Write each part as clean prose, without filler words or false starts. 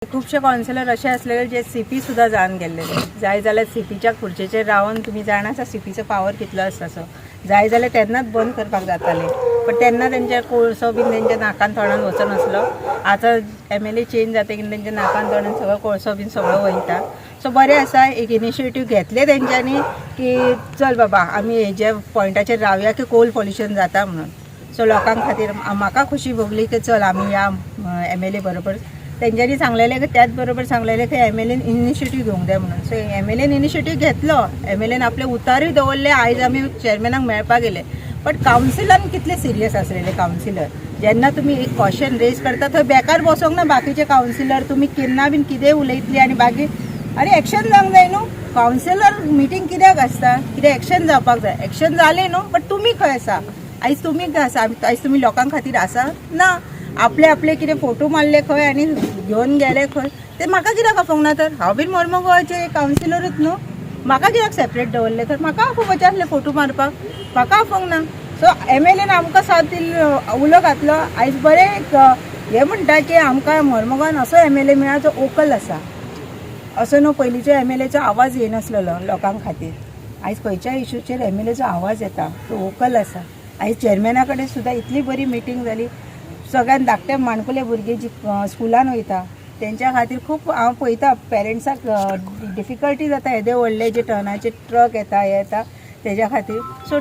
खूपशे counsellor असे असलेले जे सीपी सुद्धा जाण गेल्लेले जाय जाल्यार सीपीच्या खुर्चेचेर रावन तुम्ही जाणा सीपीचो पावर कितलो आसता सो जाय जाल्यार तेन्नाच बंद करपाक जाताले पण तेन्ना तेंच्या कोळसो बीन तेंच्या नाकान तोंडान वचनासलो आतां MLA चेंज जातकीर तेंच्या नाकान तोंडान सगळो कोळसो बीन सगळो वयता सो बरें आसा एक इनिशिएटीव घेतले तेंच्यांनी की चल बाबा आमी हेज्या पॉयंटाचेर रावया की कोल पॉल्युशन जाता म्हणून सो लोकांक खातीर म्हाका खुशी भोगली की चल आमी या MLA बरोबर तेंच्यांनी सांगलेले की त्याच बरोबर सांगलेले की MLAन इनिशिएटीव घेवंक जाय म्हणून सो MLAन इनिशिएटीव घेतलो MLAन आपले उतारूय दवरले आयज आमी चेअरमॅनाक मेळपाक गेले बट कावन्सिलान कितले सिरियस आसलेले कावन्सिलर जेन्ना तुम्ही एक क्वेश्चन रेज करता थंय बेकार बसोंक ना बाकीचे कावन्सिलर तुम्ही केन्ना बीन कितें उलयतली आनी बाकी अरे एक्शन जावंक जाय न्हू कावन्सिलर मिटींग कित्याक आसता कितें एक्शन जावपाक जाय एक्शन जालें न्हू बट तुमी खंय आसा आयज तुमी खंय आसा आयज तुमी लोकां खातीर आसा ना आपले आपले कितें फोटो मारले खंय आनी घेवन गेले खंय ते म्हाका कित्याक आफोंक ना तर हांव बीन मोर्मुगांवचे कावन्सिलरूच न्हू म्हाका कित्याक सेपरेट दवरले तर म्हाका आफोवपाचे आसले फोटो मारपाक म्हाका आफोंक ना सो MLAन आमकां साथ दिल्लो उलो घातलो आयज बरें हे म्हणटा की आमकां मोर्मुगांवान असो MLA मेळ्ळा जो ओकल आसा असो न्हू पयलींच्या MLAचो आवाज येनासलेलो लोकां खातीर आयज खंयच्या इश्यूचेर MLAचो आवाज येता तो ओकल आसा आयज चेअरमॅना कडेन सुद्दां इतली बरी मिटींग जाली सगळ्यान धाकटे माणकुले भुरगे जी स्कुलान वयता तेंच्या खातीर खूब हांव पळयता पेरंट्साक डिफिकल्टी जाता येदे व्हडले जे टर्नाचे ट्रक येता हे येता तेज्या खातीर सो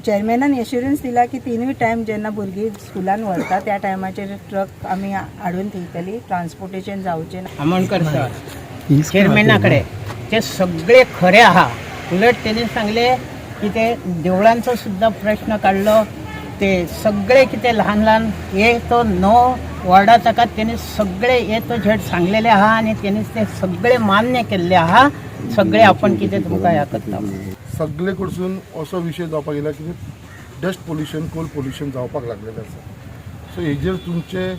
चेअरमॅनान एश्युरन्स दिला की तिनूय टायम जेन्ना भुरगीं स्कुलान व्हरता त्या टायमाचेर ट्रक आमी हाडून दितली ट्रान्सपोर्टेशन जावचें ना आमोणकर सर चेअरमॅनाकडे ते सगळे खरे आहा उलट त्यांनी सांगले की ते देवळांचो सुद्धा प्रश्न काढलो ते सगळे कितें ल्हान ल्हान हे तो नो वॉर्डा ताका त्यांनी सगळे ए तो झेड सांगलेले आहा आणि त्यांनी ते सगळे मान्य केल्ले आहा सगळे आपण कितें तुमकां ह्या करता सगळे कडसून असो विशय जावपाक येयला की डस्ट पोल्युशन कोल पोल्युशन जावपाक लागलेलें आसा सो हेजेर तुमचे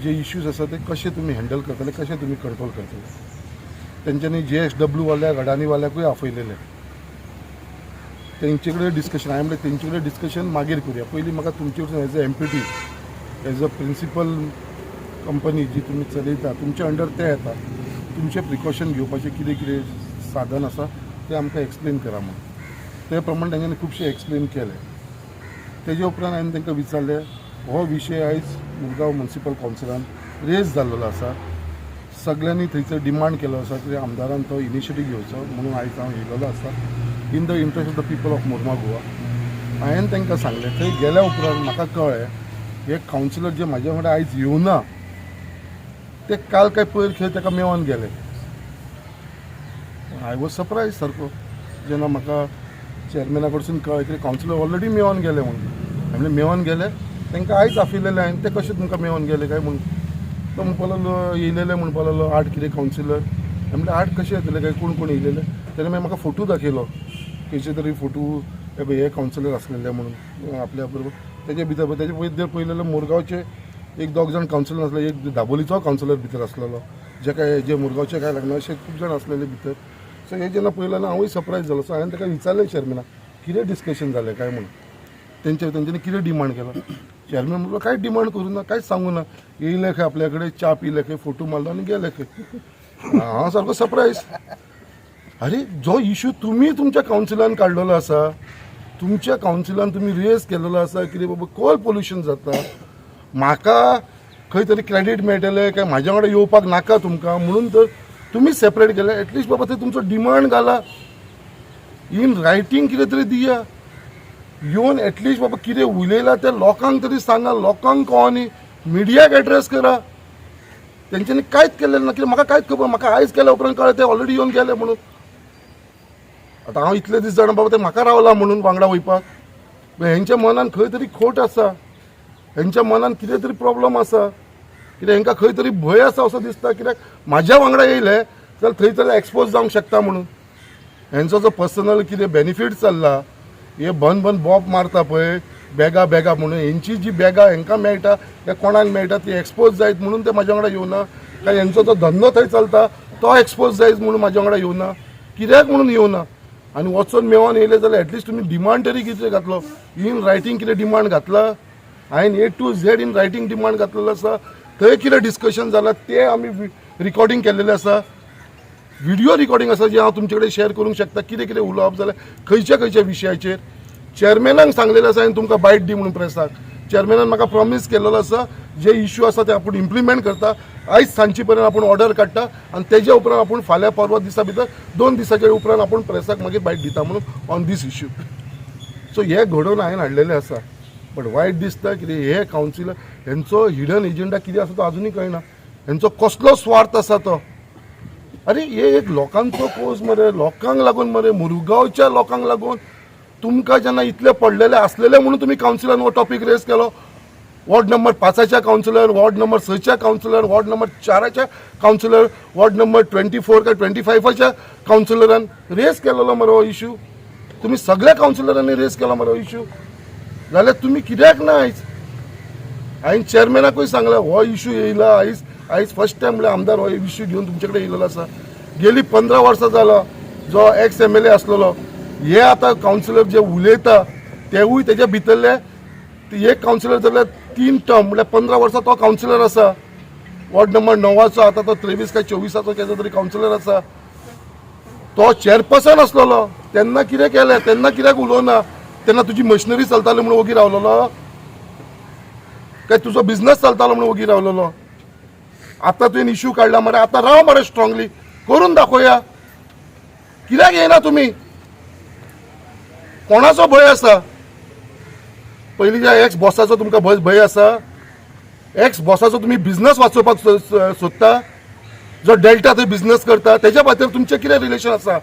जे इश्यूज आसा ते कशे तुमी हँडल करतले कशे तुमी कंट्रोल करतले तेंच्यांनी JSW वाल्या अडानी वाल्याकूय आपयलेले तेंचे कडेन डिस्कशन हांवें म्हणलें तेंचे कडेन डिस्कशन मागीर करुया पयलीं म्हाका तुमचे कडसून as a MPT as a principal company जी तुमी चलयता तुमचे अंडर ते येता तुमचे प्रिकॉशन घेवपाचें कितें कितें साधन आसा ते आमकां एक्सप्लेन करा म्हणून ते प्रमाणे तेंच्यांनी खुबशे एक्सप्लेन केले तेजे उपरांत हांवें तांकां विचारलें हो विशय आयज मुरगांव म्युनिसिपल कावन्सिलान रेज जाल्लो आसा सगळ्यांनी थंयसर डिमांड केलो आसा की आमदारान तो इनिशिएटीव घेवचो म्हणून आयज हांव येयल्लो आसा in the interest of the people of Mormugao हांवें तांकां सांगलें थंय गेल्या उपरांत म्हाका कळ्ळें हे कावन्सिलर जे म्हाज्या वांगडा आयज येवना ते काल काय पयर खेळ ताका मेळोन गेले आय वॉज सरप्रायज सारको जेन्ना म्हाका चेअरमॅना कडसून कळ्ळें की कावन्सिलर ऑलरेडी मेळोन गेले म्हणून हांवें मेळोन गेले तांकां आयज आफयलेले हांवें ते कशे तुमकां मेळोन गेले काय म्हणून तो म्हणपा लागलो येयलेले म्हणपा लागलो 8 कितें कावन्सिलर हांवें म्हणलें 8 कशे येतले काय कोण कोण येयलेले तेन्ना मागीर म्हाका फोटो दाखयलो खंयचे तरी फोटो हे कावन्सिलर आसलेले म्हणून आपल्या बरोबर तेजे भितर तेजे पयलेले मोरगांवचे 1-2 जाण कावन्सिलर आसले एक दाबोलीचो कावन्सिलर भितर आसलेलो जे मोरगांवचे काय लागना अशे खूब जाण आसलेले भितर सो हे जेन्ना पळयलें हांवूय सरप्रायज जालो सो हांवें ताका विचारलें चेअरमॅनाक कितें डिस्कशन जालें काय म्हणून तेंच्यांनी कितें डिमांड केलो चेअरमॅन म्हणलो कांय डिमांड करूं ना कांयच सांगू ना येयले खंय आपल्या कडेन च्या पिले खंय फोटो मारलो आनी गेले खंय हांव सारको सरप्रायज अरे जो इश्यू तुमी तुमच्या कावन्सिलान काडलेलो आसा तुमच्या कावन्सिलान तुमी रेज केलेलो आसा कितें बाबा कोल पोल्युशन जाता म्हाका खंय तरी क्रेडीट मेळटलें काय म्हाज्या वांगडा येवपाक नाका तुमकां म्हणून तर तुमी सेपरेट केले एटलिस्ट बाबा थंय तुमचो डिमांड घाला इन रायटींग कितें तरी दिया येवन एटलिस्ट बाबा कितें उलयलां तें लोकांक तरी सांगा लोकांक कळोनी मिडियाक एड्रेस करा तेंच्यांनी कांयच केलेलें ना कित्याक म्हाका कांयच खबर म्हाका आयज केल्या उपरांत कळ्ळें ते ऑलरेडी येवन गेले म्हणून आतां हांव इतले दीस जाणा बाबा ते म्हाका रावला म्हणून वांगडा वयपाक हेंच्या मनान खंय तरी खोट आसा हेंच्या मनान कितें तरी प्रॉब्लम आसा कित्याक हेंकां खंय तरी भंय आसा असो दिसता कित्याक म्हाज्या वांगडा येयले जाल्यार थंय तरी एक्सपोज जावंक शकता म्हणून हेंचो जो पर्सनल कितें बेनिफीट चल्ला हे बन बॉब मारता पळय बॅगा म्हणून हेंची जी बॅगां हेंकां मेळटा त्या कोणाक मेळटा ती एक्सपोज जायत म्हणून ते म्हाज्या वांगडा येवना काय हेंचो जो धंदो थंय चलता तो एक्सपोज जायत म्हणून म्हाज्या वांगडा येवना कित्याक म्हणून येवना आनी वचून मेळोन येयले जाल्यार एटलिस्ट तुमी डिमांड तरी कितें घातलो इन रायटींग कितें डिमांड घातला हांवें A to Z in writing demand घातलेलो आसा थंय कितें डिस्कशन जालां तें आमी रिकॉर्डिंग केल्लेलें आसा, व्हिडिओ रिकॉर्डिंग आसा जे हांव तुमचे कडेन शेअर करूंक शकता. कितें कितें उलोवप जाल्यार खंयच्या खंयच्या विशयाचेर चेअरमॅनाक सांगलेलें आसा हांवें तुमकां बायट दी म्हणून प्रेसाक. चेअरमॅनान म्हाका प्रॉमीस केलेलो आसा जे इश्यू आसा ते आपूण इम्प्लिमेंट करता. आयज सांजचे पर्यंत आपूण ऑर्डर काडटा आनी तेज्या उपरांत आपूण फाल्यां परवा दिसा भितर 2 दिसाच्या उपरांत आपूण प्रेसाक मागीर बायट दिता म्हणून ऑन दीस इश्यू. सो हे घडोवन हांवें हाडलेलें आसा. बट वायट दिसता कितें हे कावन्सिलर हेंचो हिडन एजेंडा कितें आसा तो अजुनूय कळना. हेंचो कसलो स्वार्थ आसा तो. अरे हे एक लोकांचो कोर्स मरे, लोकांक लागून मरे, मुरगांवच्या लोकांक लागून. तुमकां जेन्ना इतले पडलेले आसलेले म्हणून तुमी कावन्सिलान हो टॉपीक रेज केलो. वॉर्ड नंबर 5च्या कावन्सिलर, वॉर्ड नंबर 6च्या कावन्सिलर, वॉर्ड नंबर 4च्या कावन्सिलर, वॉर्ड नंबर 24 काय 25च्या कावन्सिलरान रेज केलेलो मरे हो इश्यू. तुम्ही सगळ्या कावन्सिलरांनी रेज केला मरे हो इश्यू. जाल्यार तुमी कित्याक ना आयज? हांवें चेअरमॅनाकूय सांगला हो इश्यू येयला आयज फर्स्ट टायम म्हणल्यार आमदार हो इश्यू घेवन तुमचे कडेन येयलेलो आसा. गेली 15 वर्सां जाला जो एक्स MLA आसलेलो हे आतां कावन्सिलर जे उलयता तेवूय तेजे भितरले एक कावन्सिलर जाल्यार 3 टर्म म्हणल्यार 15 वर्सां तो कावन्सिलर आसा. वॉर्ड नंबर 9चो आतां तो 23 काय 24चो केजो तरी कावन्सिलर आसा. तो चेअरपर्सन आसलेलो तेन्ना कितें केलें, तेन्ना कित्याक उलोवना? तेन्ना तुजी मशिनरी चलताली म्हणून वोगी रावलेलो काय तुजो बिझनस चलतालो म्हणून वोगी रावलेलो? आतां तुवें इश्यू काडला मरे, आतां राव मरे स्ट्रॉंगली करून दाखोवया. कित्याक येयना तुमी? कोणाचो भंय आसा? पयलींच्या एक्स बॉसाचो तुमकां भंय आसा? एक्स बॉसाचो तुमी बिझनस वाचोवपाक सोदता? जो डेल्टा थंय बिझनस करता तेच्या खातीर तुमचें कितें रिलेशन आसा?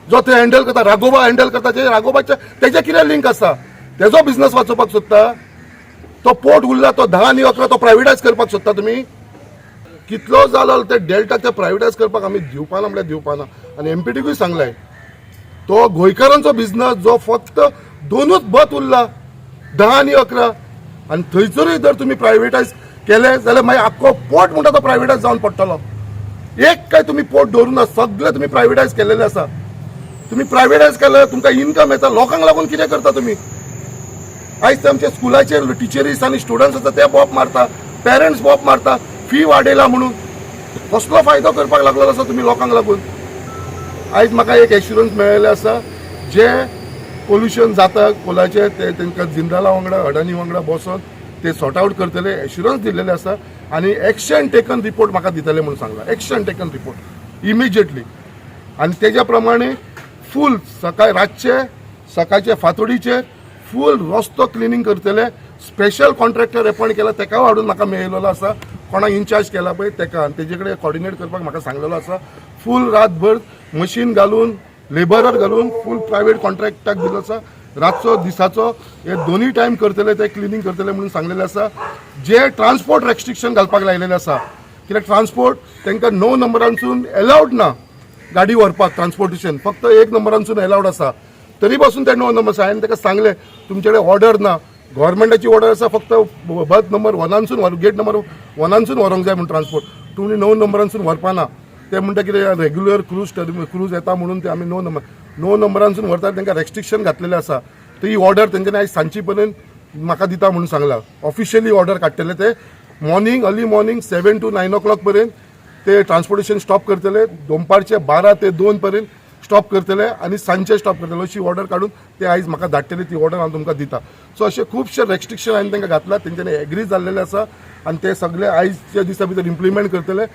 जो थंय हँडल करता, राघोबा हँडल करता, ते राघोबाच्या तेजें कितें लिंक आसा? तेजो बिझनस वाचोवपाक सोदता? तो पोर्ट उरला तो 10 आनी 11 तो प्रायवेटायज करपाक सोदता तुमी? कितलो जालो ते डेल्टाक ते प्रायवेटायज करपाक आमी दिवपाना म्हणल्यार दिवपाना. आनी MPDकूय सांगलाय तो गोंयकारांचो बिझनस जो फक्त 2च बत उरला 10 आनी 11 आनी थंयसरूय जर तुमी प्रायवेटायज केले जाल्यार मागीर आख्खो पोर्ट म्हणटा तो प्रायवेटायज जावन पडटलो. एक काय तुमी पोर्ट दवरुना, सगळे तुमी प्रायवेटायज केलेले आसा. तुमी प्रायवेटायज केल्यार तुमकां इन्कम येता. लोकांक लागून कितें करता तुमी? आयज ते आमच्या स्कुलाचे टिचरीस आनी स्टुडंट्स आसा ते बॉब मारता, पेरंट्स बॉब मारता फी वाडयला म्हणून. कसलो फायदो करपाक लागलेलो आसा तुमी लोकांक लागून? आयज म्हाका एक एश्युरन्स मेळिल्लें आसा जे पोल्युशन जाता कोलाचे ते तांकां जिंदाला वांगडा अडानी वांगडा बसोन ते सॉर्ट आवट करतले एश्युरन्स दिल्लेले आसा. आनी एक्शन टेकन रिपोर्ट म्हाका दितले म्हणून सांगला. Action taken report immediately. आनी तेज्या प्रमाणे फूल सकाळचे फातोडीचे फूल रस्तो क्लिनींग करतले. स्पेशल कॉन्ट्रॅक्टर अपॉइंट केला तेका हाडून म्हाका मेळिल्लो आसा. कोणाक इन्चार्ज केला पळय तेका आनी तेजे कडेन कॉर्डिनेट करपाक म्हाका सांगलेलो आसा. फूल रातभर मशीन घालून लेबरर घालून फूल प्रायवेट कॉन्ट्रॅक्टाक दिलो आसा. रातचो दिसाचो हे दोनूय टायम करतले ते क्लिनींग करतले म्हणून सांगलेले आसा. जे ट्रान्सपोर्ट रेस्ट्रिक्शन घालपाक लायलेले आसा कित्याक ट्रान्सपोर्ट तांकां 9 नंबरांसून अलावड ना गाडी व्हरपाक. ट्रान्सपोर्टेशन फक्त 1 नंबरांसून अलावड आसा. तरी पासून ते 9 नंबर आसा. हांवें ताका सांगलें तुमचे कडेन ऑर्डर ना, गव्हर्मेंटाची ऑर्डर आसा फक्त बर्थ नंबर 1सून गेट नंबर 1सून व्हरोंक जाय म्हणून ट्रान्सपोर्ट. तुमी 9 नंबरांसून व्हरपाना. ते म्हणटा कितें रेग्युलर क्रूज येता म्हणून ते आमी 9 नंबरांसून व्हरतात तांकां रेस्ट्रिक्शन घातलेलें आसा. ती ऑर्डर तेंच्यांनी आयज सांजची पर्यंत म्हाका दिता म्हणून सांगला. ऑफिशियली ऑर्डर काडटले ते अर्ली मॉर्निंग 7 to 9 o'clock पर्यंत ते ट्रान्सपोर्टेशन स्टॉप करतले. दनपारचे 12 ते 2 पर्यंत स्टॉप करतले आनी सांजचे स्टॉप करतले अशी ऑर्डर काडून ते आयज म्हाका धाडटले. ती ऑर्डर हांव तुमकां दिता. सो अशे खुबशे रेस्ट्रिक्शन हांवें तांकां घातला. तेंच्यांनी एग्री जाल्लेले आसा आनी ते सगळे आयजच्या दिसा भितर इम्प्लिमेंट करतले.